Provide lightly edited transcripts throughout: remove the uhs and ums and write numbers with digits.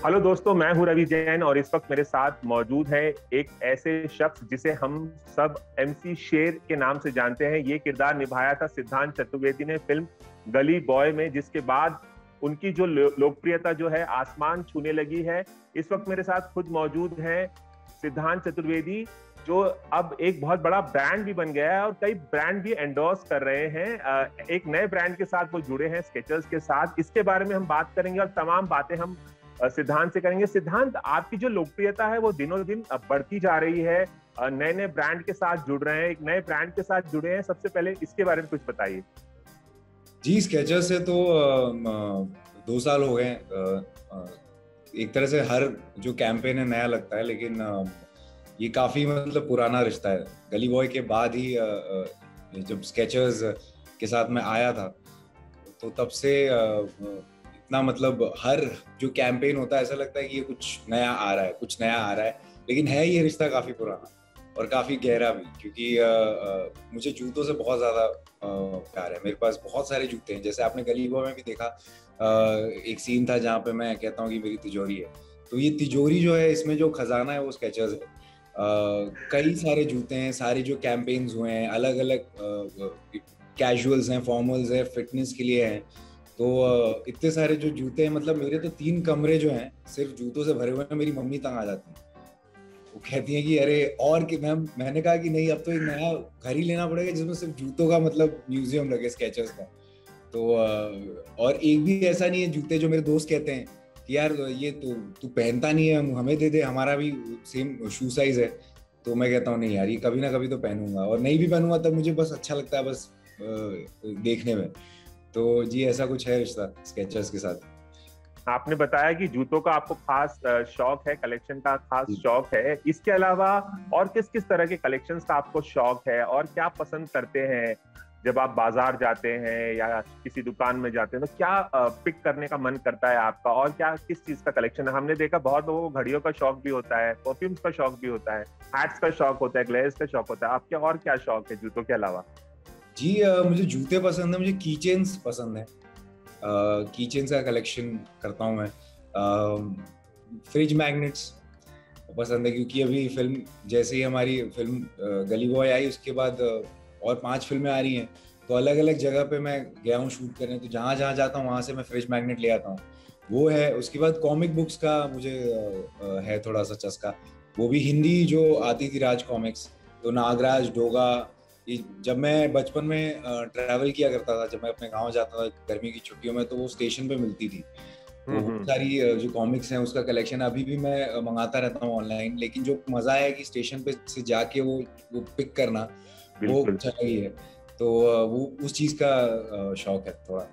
Hello दोस्तों, मैं हूं रवि जैन और इस वक्त मेरे साथ मौजूद है एक ऐसे शख्स जिसे हम सब एमसी शेर के नाम से जानते हैं। ये किरदार निभाया था सिद्धांत चतुर्वेदी ने फिल्म गली बॉय में, जिसके बाद उनकी जो लोकप्रियता जो है आसमान छूने लगी है। इस वक्त मेरे साथ खुद मौजूद हैं सिद्धांत चतुर्वेदी, जो अब एक बहुत बड़ा ब्रांड भी बन गया है और कई ब्रांड भी एंडोर्स कर रहे हैं। एक नए ब्रांड के साथ वो जुड़े हैं, स्केचर्स के साथ। इसके बारे में हम बात करेंगे और तमाम बातें हम सिद्धांत से करेंगे। सिद्धांत, आपकी जो लोकप्रियता है वो दिनों दिन बढ़ती जा रही है, नए नए ब्रांड के साथ जुड़ रहे हैं, एक नए ब्रांड के साथ जुड़े हैं। सबसे पहले इसके बारे में कुछ बताइए। जी, स्केचर्स से तो 2 साल हो गए। एक तरह से हर जो कैंपेन है नया लगता है, लेकिन ये काफी मतलब पुराना रिश्ता है। गली बॉय के बाद ही जब स्केचर्स के साथ मैं आया था, तो तब से इतना मतलब हर जो कैंपेन होता है ऐसा लगता है कि ये कुछ नया आ रहा है, कुछ नया आ रहा है। लेकिन है ये रिश्ता काफी पुराना और काफी गहरा भी, क्योंकि मुझे जूतों से बहुत ज्यादा प्यार है। मेरे पास बहुत सारे जूते हैं। जैसे आपने गली बॉय में भी देखा, एक सीन था जहाँ पे मैं कहता हूँ कि मेरी तिजोरी है, तो ये तिजोरी जो है, इसमें जो खजाना है वो स्केचर्स है। कई सारे जूते हैं, सारे जो कैंपेन्स हुए हैं, अलग अलग कैजुअल्स हैं, फॉर्मल्स हैं, फिटनेस के लिए हैं। तो इतने सारे जो जूते हैं, मतलब मेरे तो 3 कमरे जो हैं सिर्फ जूतों से भरे हुए हैं। मेरी मम्मी तंग आ जाती है, वो कहती है कि अरे और कि मैंने कहा कि नहीं, अब तो एक नया घर ही लेना पड़ेगा जिसमें सिर्फ जूतों का मतलब म्यूजियम लगे, स्केचर्स का। तो और एक भी ऐसा नहीं है जूते जो मेरे दोस्त कहते हैं कि यार ये तो तू पहनता नहीं है, हमें दे दे, हमारा भी सेम शू साइज है। तो मैं कहता हूँ नहीं यार, ये कभी ना कभी तो पहनूंगा, और नहीं भी पहनूंगा तब मुझे बस अच्छा लगता है, बस देखने में। तो जी, ऐसा कुछ है रिश्ता स्केचर्स के साथ। आपने बताया कि जूतों का आपको खास शौक है, कलेक्शन का खास शौक है। इसके अलावा और किस किस तरह के कलेक्शंस का आपको शौक है और क्या पसंद करते हैं? जब आप बाजार जाते हैं या किसी दुकान में जाते हैं तो क्या पिक करने का मन करता है आपका, और क्या किस चीज का कलेक्शन है? हमने देखा बहुत लोगों को घड़ियों का शौक भी होता है, परफ्यूम्स का शौक भी होता है, हैट्स का शौक होता है, ग्लेयर्स का शौक होता है। आपके और क्या शौक है जूतों के अलावा? जी, मुझे जूते पसंद है, मुझे की चेन्स पसंद है। की चेन्स का कलेक्शन करता हूँ मैं। फ्रिज मैग्नेट्स पसंद है, क्योंकि अभी फिल्म, जैसे ही हमारी फिल्म गली बॉय आई, उसके बाद और 5 फिल्में आ रही हैं, तो अलग अलग जगह पे मैं गया हूँ शूट करने। तो जहाँ जहाँ जाता हूँ वहाँ से मैं फ्रिज मैग्नेट ले आता हूँ, वो है। उसके बाद कॉमिक बुक्स का मुझे है थोड़ा सा चस्का, वो भी हिंदी जो आती थी, राज कॉमिक्स। तो नागराज, डोगा, जब मैं बचपन में ट्रैवल किया करता था, जब मैं अपने गांव जाता था गर्मी की छुट्टियों में, तो वो स्टेशन पे मिलती थी। तो वो सारी जो कॉमिक्स हैं उसका कलेक्शन अभी भी मैं मंगाता रहता हूँ ऑनलाइन। लेकिन जो मजा है कि स्टेशन पे से जाके वो पिक करना, वो अच्छा ही है। तो वो उस चीज का शौक है थोड़ा।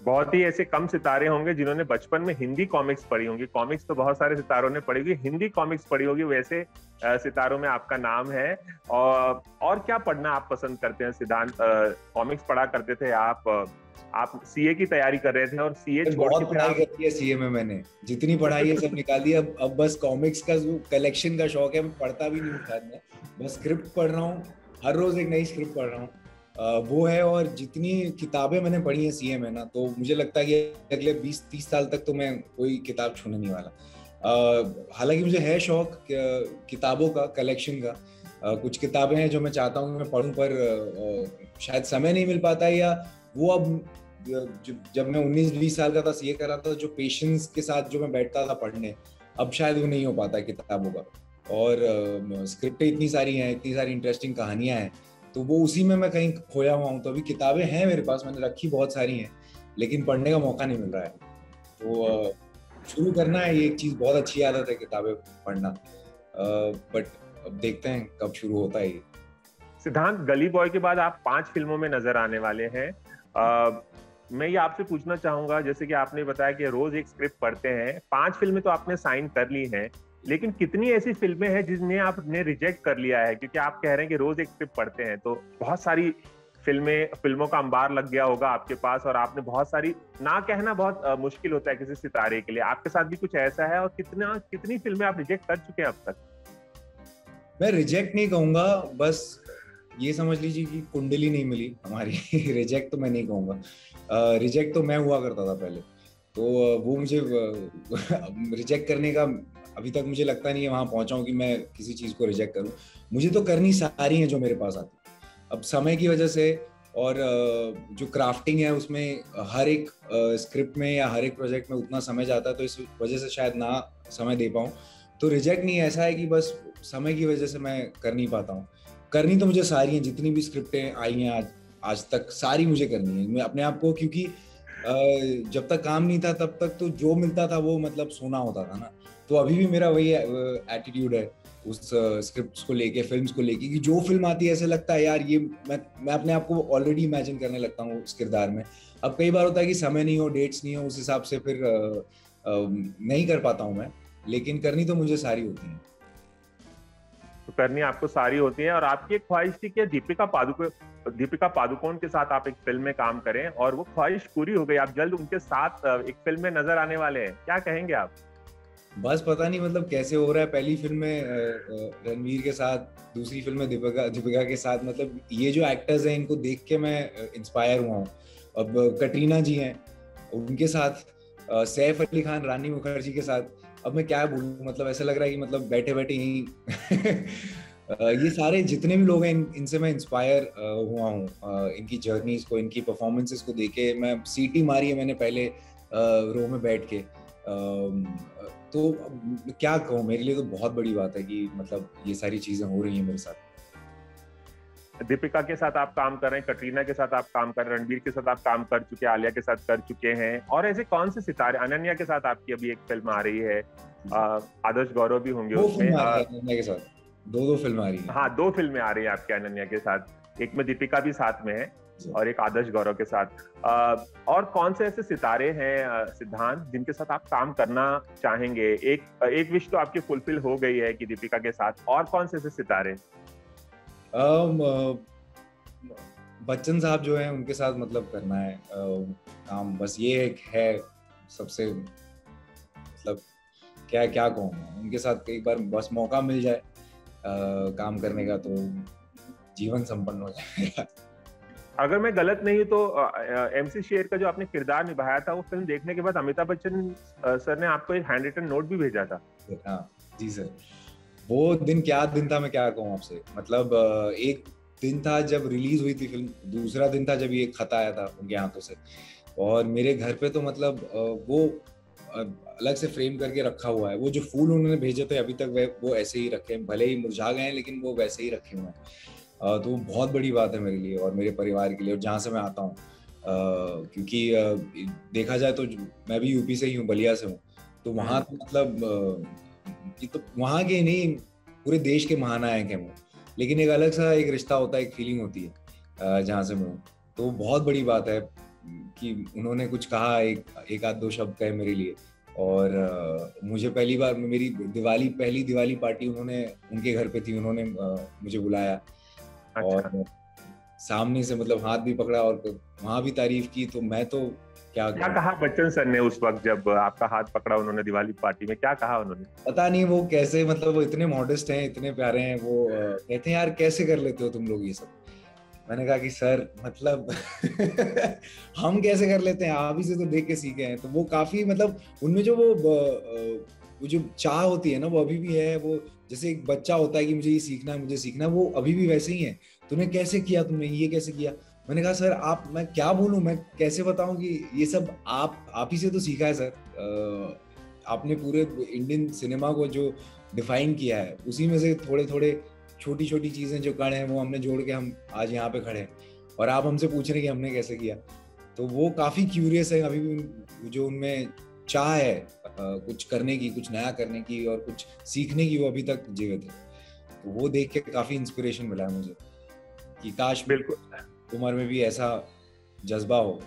बहुत ही ऐसे कम सितारे होंगे जिन्होंने बचपन में हिंदी कॉमिक्स पढ़ी होंगी। कॉमिक्स तो बहुत सारे सितारों ने पढ़ी होगी, हिंदी कॉमिक्स पढ़ी होगी, वैसे सितारों में आपका नाम है। और क्या पढ़ना आप पसंद करते हैं सिद्धांत? कॉमिक्स पढ़ा करते थे आप सीए की तैयारी कर रहे थे और सीए छोड़ बहुत के पढ़ाई कर दी है सीए में मैंने, जितनी पढ़ाई है सब निकाल दी। अब बस कॉमिक्स का जो कलेक्शन का शौक है, मैं पढ़ता भी नहीं हूँ शायद, मैं बस स्क्रिप्ट पढ़ रहा हूँ। हर रोज एक नई स्क्रिप्ट पढ़ रहा हूँ, वो है। और जितनी किताबें मैंने पढ़ी हैं सीए में ना, तो मुझे लगता है कि अगले 20-30 साल तक तो मैं कोई किताब छूने नहीं वाला। हालांकि मुझे है शौक किताबों का, कलेक्शन का। कुछ किताबें हैं जो मैं चाहता हूँ मैं पढूं, पर शायद समय नहीं मिल पाता है, या वो अब जब मैं 19-20 साल का था, सीए कर रहा था, जो पेशेंस के साथ जो मैं बैठता था पढ़ने, अब शायद वो नहीं हो पाता है किताबों का। और स्क्रिप्टें इतनी सारी हैं, इतनी सारी इंटरेस्टिंग कहानियां हैं, तो वो उसी में मैं कहीं खोया हुआ हूँ। तो अभी किताबें हैं मेरे पास, मैंने रखी बहुत सारी हैं, लेकिन पढ़ने का मौका नहीं मिल रहा है। तो शुरू करना है, ये एक चीज बहुत अच्छी आदत है किताबें पढ़ना, बट अब देखते हैं कब शुरू होता है ये। सिद्धांत, गली बॉय के बाद आप 5 फिल्मों में नजर आने वाले हैं। मैं ये आपसे पूछना चाहूंगा, जैसे कि आपने बताया कि रोज एक स्क्रिप्ट पढ़ते हैं, 5 फिल्में तो आपने साइन कर ली हैं, लेकिन कितनी ऐसी फिल्में हैं जिन्हें आपने रिजेक्ट कर लिया है? क्योंकि आप कह रहे हैं कि रोज एक स्क्रिप्ट पढ़ते हैं, तो बहुत सारी फिल्मों का अंबार लग गया होगा आपके पास, और आपने बहुत सारी, ना कहना बहुत मुश्किल होता है किसी सितारे के लिए। आपके साथ भी कुछ ऐसा है? और कितनी फिल्में आप रिजेक्ट कर चुके हैं अब तक? मैं रिजेक्ट नहीं कहूंगा, बस ये समझ लीजिए कि कुंडली नहीं मिली हमारी। रिजेक्ट तो मैं नहीं कहूंगा, रिजेक्ट तो मैं हुआ करता था पहले। तो वो मुझे रिजेक्ट करने का अभी तक मुझे लगता नहीं है वहां पहुंचा हूं कि मैं किसी चीज को रिजेक्ट करूं। मुझे तो करनी सारी है जो मेरे पास आती। अब समय की वजह से और जो क्राफ्टिंग है उसमें हर एक स्क्रिप्ट में या हर एक प्रोजेक्ट में उतना समय जाता है, तो इस वजह से शायद ना समय दे पाऊं। तो रिजेक्ट नहीं, ऐसा है कि बस समय की वजह से मैं कर नहीं पाता हूँ। करनी तो मुझे सारी हैं, जितनी भी स्क्रिप्टें आई हैं आज तक सारी मुझे करनी है। मैं अपने आप को, क्योंकि जब तक काम नहीं था तब तक तो जो मिलता था वो मतलब सोना होता था ना। तो अभी भी मेरा वही एटीट्यूड है उस स्क्रिप्ट्स को लेके, फिल्म्स को लेके, कि जो फिल्म आती है ऐसे लगता है यार ये मैं अपने आप को ऑलरेडी इमेजिन करने लगता हूँ उस किरदार में। अब कई बार होता है कि समय नहीं हो, डेट्स नहीं हो, उस हिसाब से फिर नहीं कर पाता हूँ मैं, लेकिन करनी तो मुझे सारी होती है। तो करनी आपको सारी होती है। और आपकी एक ख्वाहिश थी कि दीपिका पादुकोण के साथ आप एक फिल्म में काम करें, और वो ख्वाहिश पूरी हो गई। आप जल्द उनके साथ एक फिल्म में नजर आने वाले हैं, क्या कहेंगे आप? बस पता नहीं मतलब कैसे हो रहा है। पहली फिल्म में रणवीर के साथ, दूसरी फिल्म में दीपिका के साथ। मतलब ये जो एक्टर्स हैं इनको देख के मैं इंस्पायर हुआ हूँ। अब कटरीना जी हैं उनके साथ, सैफ अली खान, रानी मुखर्जी के साथ। अब मैं क्या बोलूँ, मतलब ऐसा लग रहा है कि मतलब बैठे बैठे यहीं ये सारे जितने भी लोग हैं इनसे मैं इंस्पायर हुआ हूँ। इनकी जर्नीज को, इनकी परफॉर्मेंसेस को देखे मैं सीटी मारी है मैंने पहले रो में बैठ के। तो क्या कहूँ, मेरे लिए तो बहुत बड़ी बात है कि मतलब ये सारी चीजें हो रही हैं मेरे साथ। दीपिका के साथ आप काम कर रहे हैं, कटरीना के साथ आप काम कर रहे हैं, रणबीर के साथ आप काम कर चुके हैं, आलिया के साथ कर चुके हैं, और ऐसे कौन से सितारे? अनन्या के साथ आपकी अभी एक फिल्म आ रही है, आदर्श गौरव भी होंगे उसमें। अनन्या के साथ दो फिल्म आ रही है। हाँ, 2 फिल्में आ रही है आपकी अनन्या के साथ, एक में दीपिका भी साथ में है और एक आदर्श गौरव के साथ। और कौन से ऐसे सितारे हैं सिद्धांत जिनके साथ आप काम करना चाहेंगे? एक विश तो आपकी फुलफिल हो गई है कि दीपिका के साथ, और कौन से ऐसे सितारे? बच्चन साहब जो हैं उनके साथ मतलब करना है काम। बस ये एक है सबसे, मतलब क्या क्या कहूँ मैं, उनके साथ एक बार बस मौका मिल जाए काम करने का तो जीवन संपन्न हो जाएगा। अगर मैं गलत नहीं तो MC शेर का जो आपने किरदार निभाया था, वो फिल्म देखने के बाद अमिताभ बच्चन सर ने आपको एक हैंड रिटन नोट भी भेजा था। हाँ जी सर, वो दिन क्या दिन था, मैं क्या कहूँ आपसे। मतलब एक दिन था जब रिलीज हुई थी फिल्म, दूसरा दिन था जब ये खत आया था उनके हाथों से, और मेरे घर पे तो मतलब वो अलग से फ्रेम करके रखा हुआ है। वो जो फूल उन्होंने भेजे थे अभी तक वो ऐसे ही रखे हैं, भले ही मुरझा गए हैं लेकिन वो वैसे ही रखे हुए हैं। तो बहुत बड़ी बात है मेरे लिए और मेरे परिवार के लिए, और जहाँ से मैं आता हूँ, क्योंकि देखा जाए तो मैं भी यूपी से ही हूँ, बलिया से हूँ। तो वहाँ तो मतलब ये तो वहाँ के नहीं, पूरे देश के महानायक हैं वो। लेकिन एक अलग सा एक रिश्ता होता है, एक फीलिंग होती है जहाँ से मैं हूँ। तो बहुत बड़ी बात है कि उन्होंने कुछ कहा, एक आध दो शब्द कहे मेरे लिए। और मुझे पहली बार मेरी पहली दिवाली पार्टी उन्होंने उनके घर पे थी, उन्होंने मुझे बुलाया। अच्छा। और सामने से मतलब हाथ भी पकड़ा और वहां भी तारीफ की। तो मैं तो क्या कहा बच्चन सर ने उस वक्त जब आपका हाथ पकड़ा उन्होंने दिवाली पार्टी में? क्या कहा उन्होंने? पता नहीं वो कैसे, मतलब वो इतने मॉडेस्ट हैं, इतने प्यारे हैं। वो कहते हैं यार कैसे कर लेते हो तुम लोग ये सब। मैंने कहा कि सर मतलब हम कैसे कर लेते हैं, आप ही से तो देख के सीखे हैं। तो वो काफी मतलब उनमें जो वो जो चाह होती है ना, वो अभी भी है। वो जैसे एक बच्चा होता है कि मुझे ये सीखना है, मुझे सीखना है, वो अभी भी वैसे ही है। तूने कैसे किया, तुमने ये कैसे किया? मैंने कहा सर आप, मैं क्या बोलूं, मैं कैसे बताऊं कि ये सब आप ही से तो सीखा है सर। आपने पूरे इंडियन सिनेमा को जो डिफाइन किया है, उसी में से थोड़े थोड़े छोटी छोटी चीजें जो कण हैं वो हमने जोड़ के हम आज यहाँ पे खड़े हैं, और आप हमसे पूछ रहे हैं कि हमने कैसे किया। तो वो काफी क्यूरियस है अभी भी, जो उनमें चाह है कुछ करने की, कुछ नया करने की और कुछ सीखने की, वो अभी तक जीवित है। तो वो देख के काफी इंस्पिरेशन मिला है मुझे कि काश बिल्कुल उम्र में भी ऐसा जज्बा हो।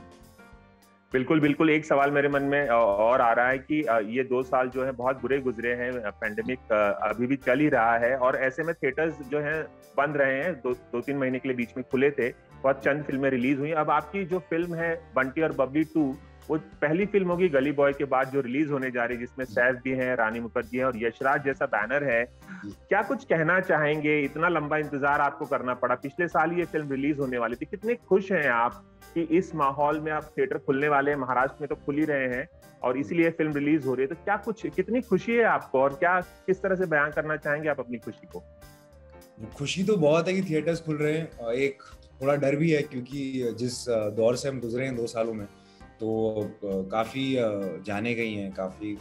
बिल्कुल बिल्कुल। एक सवाल मेरे मन में और आ रहा है कि ये 2 साल जो है बहुत बुरे गुजरे हैं, पेंडेमिक अभी भी चल ही रहा है, और ऐसे में थिएटर्स जो हैं बंद रहे हैं। 2-3 महीने के लिए बीच में खुले थे, बहुत चंद फिल्में रिलीज हुई। अब आपकी जो फिल्म है बंटी और बबली 2, वो पहली फिल्म होगी गली बॉय के बाद जो रिलीज होने जा रही है, जिसमें सैफ भी है, रानी मुखर्जी है और यशराज जैसा बैनर है। क्या कुछ कहना चाहेंगे? इतना लंबा इंतजार आपको करना पड़ा, पिछले साल ये फिल्म रिलीज होने वाली थी, कितने खुश हैं आप कि इस माहौल में आप थिएटर खुलने वाले हैं? महाराष्ट्र में तो खुल ही रहे हैं और इसीलिए फिल्म रिलीज हो रही है, तो क्या कुछ, कितनी खुशी है आपको और क्या, किस तरह से बयान करना चाहेंगे आप अपनी खुशी को? खुशी तो बहुत है कि थिएटर्स खुल रहे हैं, एक थोड़ा डर भी है क्योंकि जिस दौर से हम गुजरे हैं 2 सालों में, तो काफ़ी जाने गई हैं, काफ़ी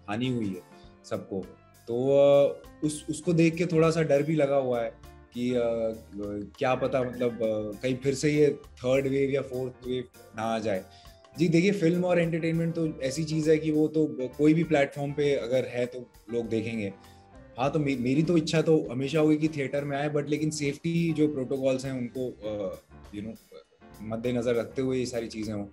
हानि हुई है सबको। तो उसको देख के थोड़ा सा डर भी लगा हुआ है कि क्या पता मतलब कहीं फिर से ये थर्ड वेव या फोर्थ वेव ना आ जाए। जी देखिए, फिल्म और एंटरटेनमेंट तो ऐसी चीज़ है कि वो तो कोई भी प्लेटफॉर्म पे अगर है तो लोग देखेंगे। हाँ, तो मेरी तो इच्छा तो हमेशा होगी कि थिएटर में आए, बट लेकिन सेफ्टी जो प्रोटोकॉल्स हैं उनको मद्देनजर रखते हुए ये सारी चीज़ें हों,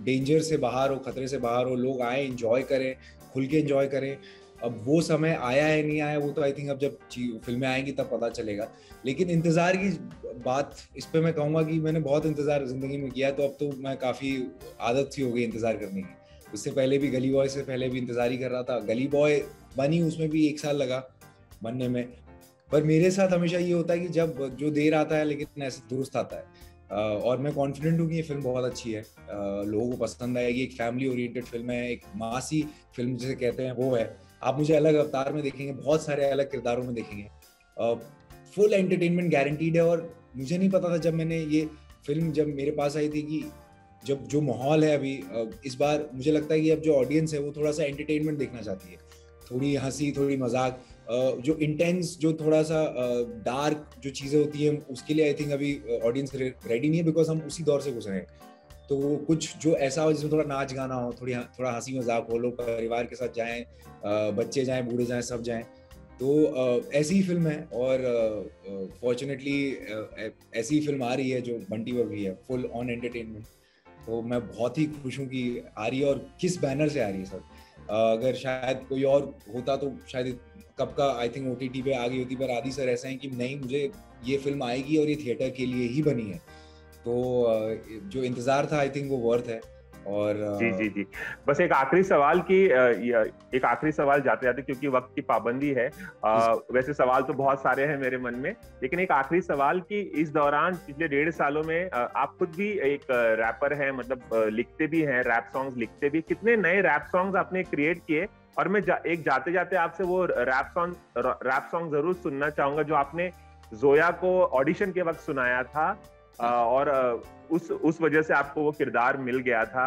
डेंजर से बाहर हो, खतरे से बाहर हो, लोग आए, इंजॉय करें, खुल के इंजॉय करें। अब वो समय आया है नहीं आया वो तो आई थिंक अब जब फिल्में आएंगी तब पता चलेगा। लेकिन इंतज़ार की बात, इस पे मैं कहूँगा कि मैंने बहुत इंतज़ार ज़िंदगी में किया है, तो अब तो मैं काफ़ी आदत सी हो गई इंतज़ार करने की। उससे पहले भी गली बॉय से पहले भी इंतज़ार ही कर रहा था। गली बॉय बनी, उसमें भी 1 साल लगा बनने में। पर मेरे साथ हमेशा ये होता है कि जब जो देर आता है लेकिन ऐसे दुरुस्त आता है। और मैं कॉन्फिडेंट हूँ कि ये फिल्म बहुत अच्छी है, लोगों को पसंद आएगी। एक फैमिली ओरिएंटेड फिल्म है, एक मासी फिल्म जिसे कहते हैं वो है। आप मुझे अलग अवतार में देखेंगे, बहुत सारे अलग किरदारों में देखेंगे। फुल एंटरटेनमेंट गारंटीड है। और मुझे नहीं पता था जब मैंने ये फिल्म जब मेरे पास आई थी कि जब जो माहौल है अभी, इस बार मुझे लगता है कि अब जो ऑडियंस है वो थोड़ा सा एंटरटेनमेंट देखना चाहती है, थोड़ी हंसी, थोड़ी मजाक, जो इंटेंस, जो थोड़ा सा डार्क जो चीज़ें होती हैं उसके लिए आई थिंक अभी ऑडियंस रेडी नहीं है, बिकॉज हम उसी दौर से गुजरे हैं। तो कुछ जो ऐसा हो जिसमें थोड़ा नाच गाना हो, थोड़ा हंसी मजाक हो, लोग परिवार के साथ जाएं, बच्चे जाएं, बूढ़े जाएं, सब जाएं। तो ऐसी ही फिल्म है और फॉर्चुनेटली ऐसी ही फिल्म आ रही है जो बंटी पर भी है, फुल ऑन एंटरटेनमेंट। तो मैं बहुत ही खुश हूँ कि आ रही है। और किस बैनर से आ रही है सर, अगर शायद कोई और होता तो शायद कब का आई थिंक OTT पे आ गई होती, पर आदि सर ऐसा है कि नहीं, मुझे ये फिल्म आएगी और ये थिएटर के लिए ही बनी है। तो जो इंतजार था आई थिंक वो वर्थ है। और जी जी जी, बस एक आखिरी सवाल की, एक आखिरी सवाल जाते जाते, क्योंकि वक्त की पाबंदी है। वैसे सवाल तो बहुत सारे हैं मेरे मन में, लेकिन एक आखिरी सवाल कि इस दौरान पिछले 1.5 सालों में आप खुद भी एक रैपर हैं, मतलब लिखते भी हैं, रैप सॉन्ग्स लिखते भी, कितने नए रैप सॉन्ग्स आपने क्रिएट किए? और मैं एक जाते जाते आपसे वो रैप सॉन्ग जरूर सुनना चाहूंगा जो आपने जोया को ऑडिशन के वक्त सुनाया था, और उस वजह से आपको वो किरदार मिल गया था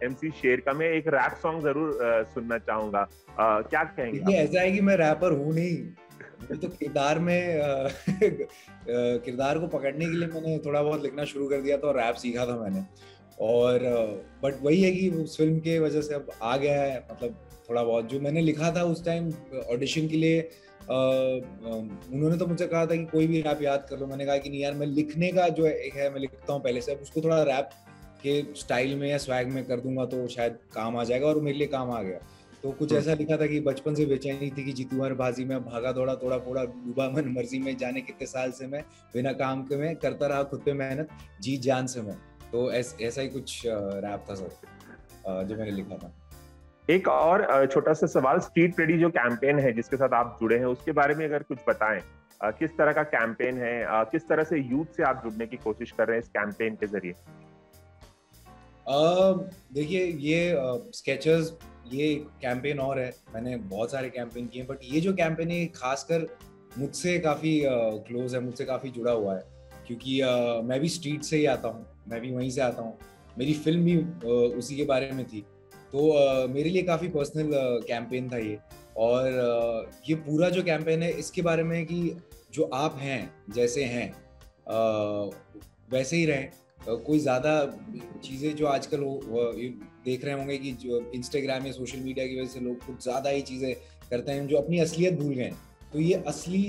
MC शेर का। मैं एक रैप सॉन्ग जरूर सुनना चाहूंगा, क्या कहेंगे? ये ऐसा है कि मैं रैपर हूँ नहीं, मुझे तो किरदार में किरदार को पकड़ने के लिए मैंने थोड़ा बहुत लिखना शुरू कर दिया था और रैप सीखा था मैंने। और बट वही है कि उस फिल्म के वजह से अब आ गया है, मतलब थोड़ा बहुत जो मैंने लिखा था उस टाइम ऑडिशन के लिए, उन्होंने तो मुझसे कहा था कि कोई भी रैप याद कर लो। मैंने कहा कि नहीं यार, मैं लिखने का जो है मैं लिखता हूँ पहले से, अब उसको थोड़ा रैप के स्टाइल में या स्वैग में कर दूंगा तो शायद काम आ जाएगा, और मेरे लिए काम आ गया। तो कुछ ऐसा लिखा था कि बचपन से बेचैनी थी कि जीतू हर बाजी में, भागा दौड़ा थोड़ा फोड़ा, डूबा मन मर्जी में, जाने कितने साल से मैं बिना काम के मैं करता रहा खुद पे मेहनत, जी जान से मैं। तो ऐसा ही कुछ रैप था सर जो मैंने लिखा था। एक और छोटा सा सवाल, स्ट्रीट रेडी जो कैंपेन है जिसके साथ आप जुड़े हैं, उसके बारे में अगर कुछ बताएं, किस तरह का कैंपेन है, किस तरह से यूथ से आप जुड़ने की कोशिश कर रहे हैं इस कैंपेन के जरिए? देखिए, ये स्केचर्स, ये कैंपेन और है, मैंने बहुत सारे कैंपेन किए, बट ये जो कैंपेन है खासकर मुझसे काफ़ी क्लोज है, मुझसे काफ़ी जुड़ा हुआ है, क्योंकि मैं भी स्ट्रीट से ही आता हूँ, मैं भी वहीं से आता हूँ, मेरी फिल्म भी उसी के बारे में थी। तो मेरे लिए काफ़ी पर्सनल कैंपेन था ये। और ये पूरा जो कैंपेन है इसके बारे में है कि जो आप हैं, जैसे हैं वैसे ही रहें। कोई ज़्यादा चीज़ें जो आजकल देख रहे होंगे कि जो इंस्टाग्राम या सोशल मीडिया की वजह से लोग कुछ ज़्यादा ही चीज़ें करते हैं जो अपनी असलियत भूल गए। तो ये असली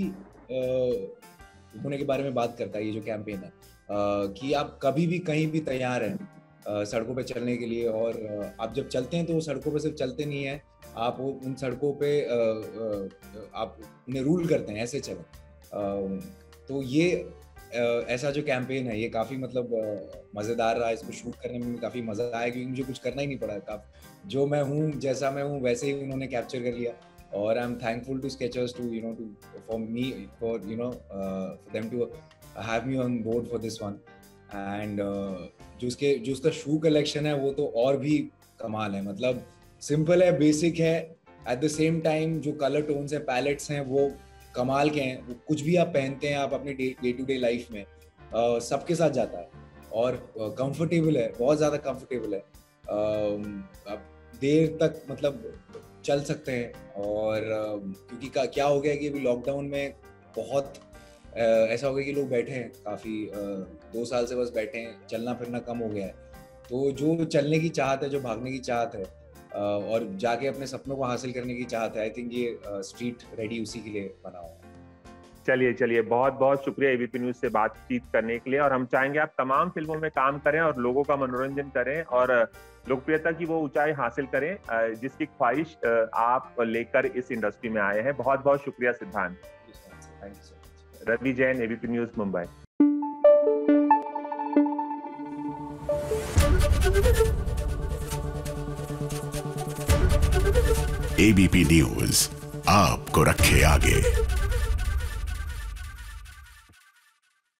होने के बारे में बात करता है ये जो कैंपेन है, कि आप कभी भी कहीं भी तैयार हैं सड़कों पे चलने के लिए। और आप जब चलते हैं तो सड़कों पे सिर्फ चलते नहीं हैं, आप उन सड़कों पे आप उन्हें रूल करते हैं, ऐसे चलें। तो ये ऐसा जो कैंपेन है ये काफी मतलब मजेदार रहा। इसको शूट करने में काफी मजा आया क्योंकि मुझे कुछ करना ही नहीं पड़ा। जो मैं हूँ, जैसा मैं हूँ वैसे ही उन्होंने कैप्चर कर लिया। और I am thankful to Skechers to for me, for them to have me on board for this one. And जो उसका शू कलेक्शन है वो तो और भी कमाल है। मतलब सिंपल है, बेसिक है, एट द सेम टाइम जो कलर टोन्स है, पैलेट्स हैं, वो कमाल के हैं। वो कुछ भी आप पहनते हैं आप अपने डे टू डे लाइफ में सबके साथ जाता है। और कंफर्टेबल है, बहुत ज़्यादा कंफर्टेबल है। आप देर तक मतलब चल सकते हैं। और क्योंकि क्या हो गया कि अभी लॉकडाउन में बहुत ऐसा हो गया कि लोग बैठे हैं काफ़ी, 2 साल से बस बैठे हैं, चलना फिरना कम हो गया है। तो जो चलने की चाहत है, जो भागने की चाहत है और जाके अपने सपनों को हासिल करने की चाहत है, आई थिंक ये स्ट्रीट रेडी उसी के लिए बना हुआ है। चलिए बहुत बहुत शुक्रिया एबीपी न्यूज से बातचीत करने के लिए। और हम चाहेंगे आप तमाम फिल्मों में काम करें और लोगों का मनोरंजन करें और लोकप्रियता की वो ऊंचाई हासिल करें जिसकी ख्वाहिश आप लेकर इस इंडस्ट्री में आए हैं। बहुत बहुत शुक्रिया सिद्धांत। रवि जैन, एबीपी न्यूज, मुंबई। एबीपी न्यूज आपको रखे आगे।